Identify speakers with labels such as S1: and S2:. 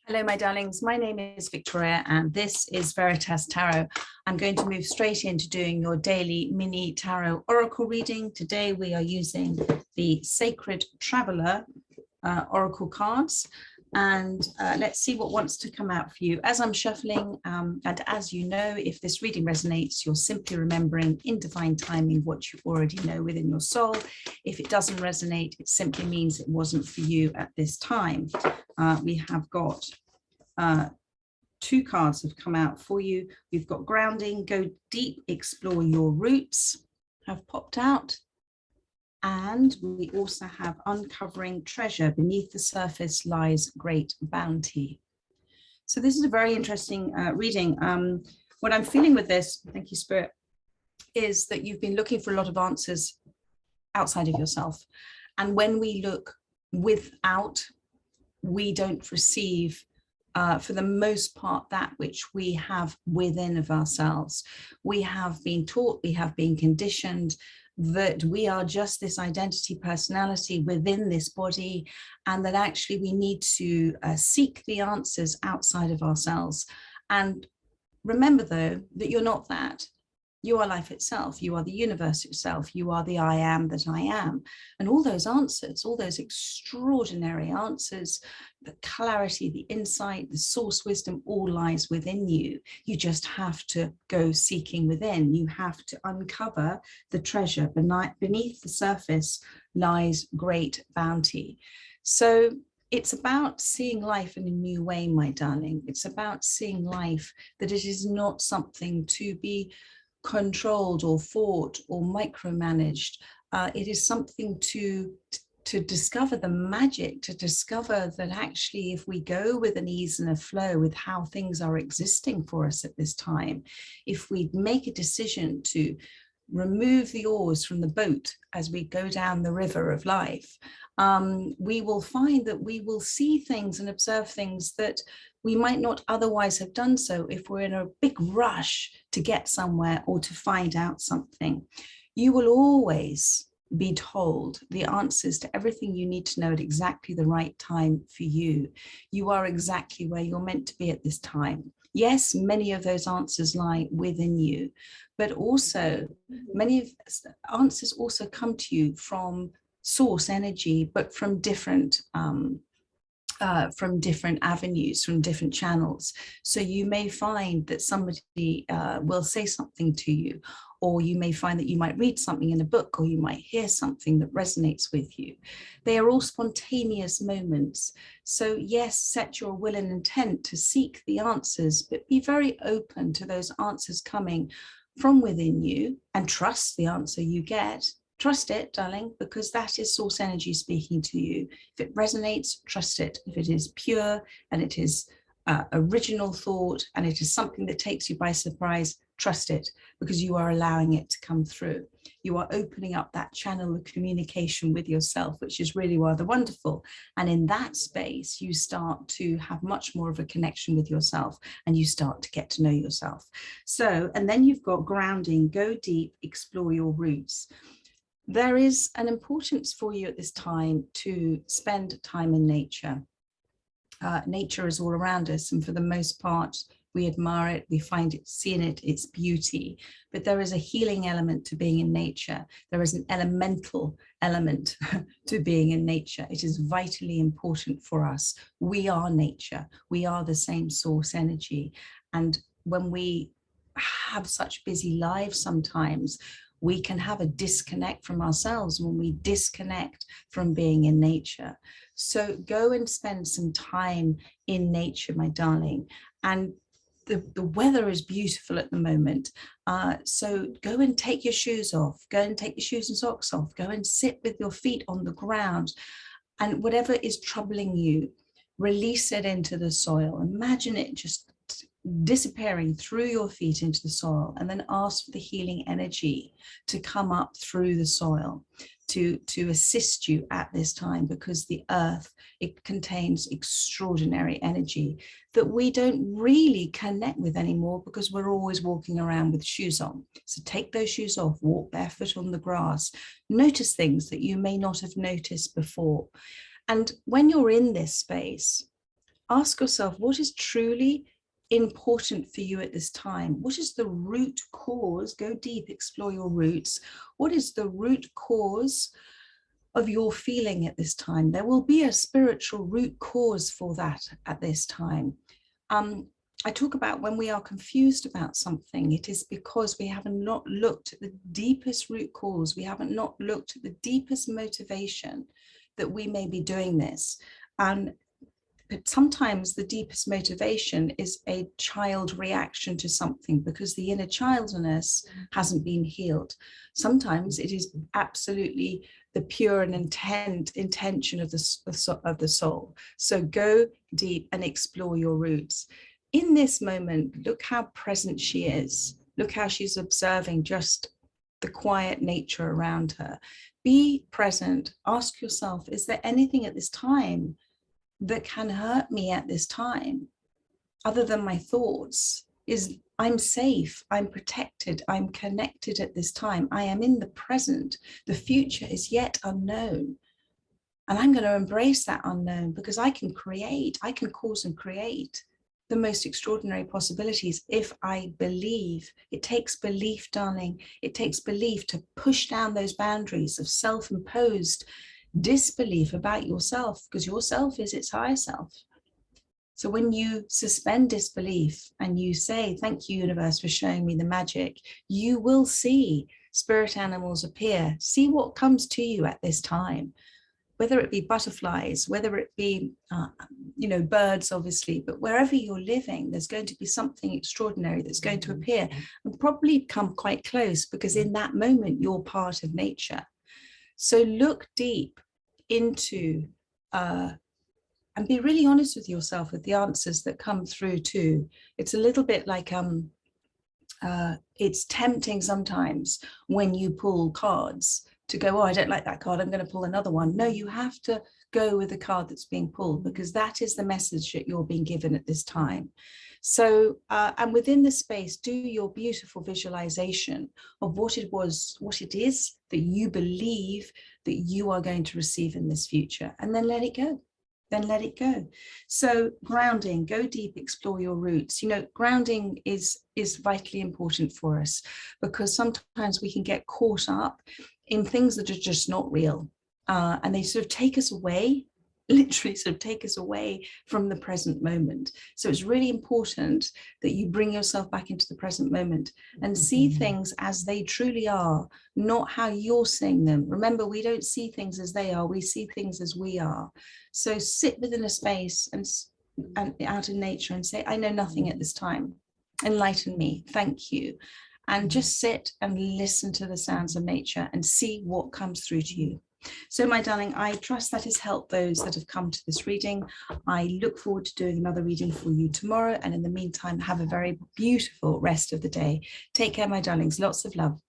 S1: Hello, my darlings. My name is Victoria, and this is Veritas Tarot. I'm going to move straight into doing your daily mini tarot oracle reading. Today, we are using the Sacred Traveler oracle cards, and let's see what wants to come out for you. As I'm shuffling, and as you know, if this reading resonates, you're simply remembering in divine timing what you already know within your soul. If it doesn't resonate, it simply means it wasn't for you at this time. We have got two cards have come out for you. We've got grounding, go deep, explore your roots, have popped out. And we also have uncovering treasure, beneath the surface lies great bounty. So this is a very interesting reading. What I'm feeling with this, thank you, Spirit, is that you've been looking for a lot of answers outside of yourself. And when we look without, we don't receive for the most part, that which we have within of ourselves. We have been taught, we have been conditioned that we are just this identity personality within this body, and that actually we need to seek the answers outside of ourselves. And remember, though, that you're not that. You are life itself. You are the universe itself. You are the I am that I am. And all those answers, all those extraordinary answers, the clarity, the insight, the source wisdom, all lies within you. You just have to go seeking within. You have to uncover the treasure. Beneath the surface lies great bounty. So it's about seeing life in a new way, my darling. It's about seeing life that it is not something to be controlled or fought or micromanaged. It is something to discover the magic, to discover that actually if we go with an ease and a flow with how things are existing for us at this time, if we make a decision to remove the oars from the boat as we go down the river of life, we will find that we will see things and observe things that we might not otherwise have done so if we're in a big rush to get somewhere or to find out something. You will always be told the answers to everything you need to know at exactly the right time for you. You are exactly where you're meant to be at this time. Yes, many of those answers lie within you, but also many of the answers also come to you from source energy, but from different avenues, from different channels. So you may find that somebody will say something to you, or you may find that you might read something in a book, or you might hear something that resonates with you. They are all spontaneous moments. So yes, set your will and intent to seek the answers, but be very open to those answers coming from within you, and trust the answer you get. Trust it, darling, because that is source energy speaking to you. If it resonates, trust it. If it is pure and it is original thought and it is something that takes you by surprise, trust it, because you are allowing it to come through. You are opening up that channel of communication with yourself, which is really rather wonderful. And in that space, you start to have much more of a connection with yourself, and you start to get to know yourself. So, and then you've got grounding, go deep, explore your roots. There is an importance for you at this time to spend time in nature. Nature is all around us, and for the most part, we admire it, we find it, seeing it, its beauty. But there is a healing element to being in nature. There is an elemental element to being in nature. It is vitally important for us. We are nature. We are the same source energy. And when we have such busy lives sometimes, we can have a disconnect from ourselves when we disconnect from being in nature. So go and spend some time in nature, my darling. And the weather is beautiful at the moment. So go and take your shoes off, go and take your shoes and socks off, go and sit with your feet on the ground. And whatever is troubling you, release it into the soil. Imagine it just disappearing through your feet into the soil, and then ask for the healing energy to come up through the soil to assist you at this time, because the earth, it contains extraordinary energy that we don't really connect with anymore because we're always walking around with shoes on. So take those shoes off, walk barefoot on the grass, notice things that you may not have noticed before. And when you're in this space, ask yourself, what is truly important for you at this time? What is the root cause? Go deep, explore your roots. What is the root cause of your feeling at this time? There will be a spiritual root cause for that at this time. I talk about when we are confused about something, it is because we haven't not looked at the deepest root cause. We haven't not looked at the deepest motivation that we may be doing this. But sometimes the deepest motivation is a child reaction to something because the inner child in us hasn't been healed. Sometimes it is absolutely the pure and intention of the soul. So go deep and explore your roots. In this moment, look how present she is. Look how she's observing just the quiet nature around her. Be present. Ask yourself, is there anything at this time that can hurt me at this time other than my thoughts? Is I'm safe, I'm protected, I'm connected at this time. I am in the present. The future is yet unknown. And I'm going to embrace that unknown because I can create, I can cause and create the most extraordinary possibilities if I believe. It takes belief, darling. It takes belief to push down those boundaries of self-imposed disbelief about yourself, because yourself is its higher self. So when you suspend disbelief and you say, thank you, universe, for showing me the magic, you will see spirit animals appear. See what comes to you at this time, whether it be butterflies, whether it be, birds, obviously, but wherever you're living, there's going to be something extraordinary that's going to appear and probably come quite close, because in that moment, you're part of nature. So look deep into and be really honest with yourself with the answers that come through too. It's a little bit like it's tempting sometimes when you pull cards to go, oh, I don't like that card, I'm going to pull another one. No, you have to go with the card that's being pulled, because that is the message that you're being given at this time. So, and within the space, do your beautiful visualization of what it is that you believe that you are going to receive in this future, and then let it go. Then let it go. So grounding, go deep, explore your roots. Grounding is vitally important for us, because sometimes we can get caught up in things that are just not real. And they sort of take us away, literally sort of take us away from the present moment. So it's really important that you bring yourself back into the present moment and see things as they truly are, not how you're seeing them. Remember, we don't see things as they are, we see things as we are. So sit within a space and out in nature and say, I know nothing at this time. Enlighten me, thank you. And just sit and listen to the sounds of nature and see what comes through to you. So my darling, I trust that has helped those that have come to this reading. I look forward to doing another reading for you tomorrow. And in the meantime, have a very beautiful rest of the day. Take care, my darlings. Lots of love.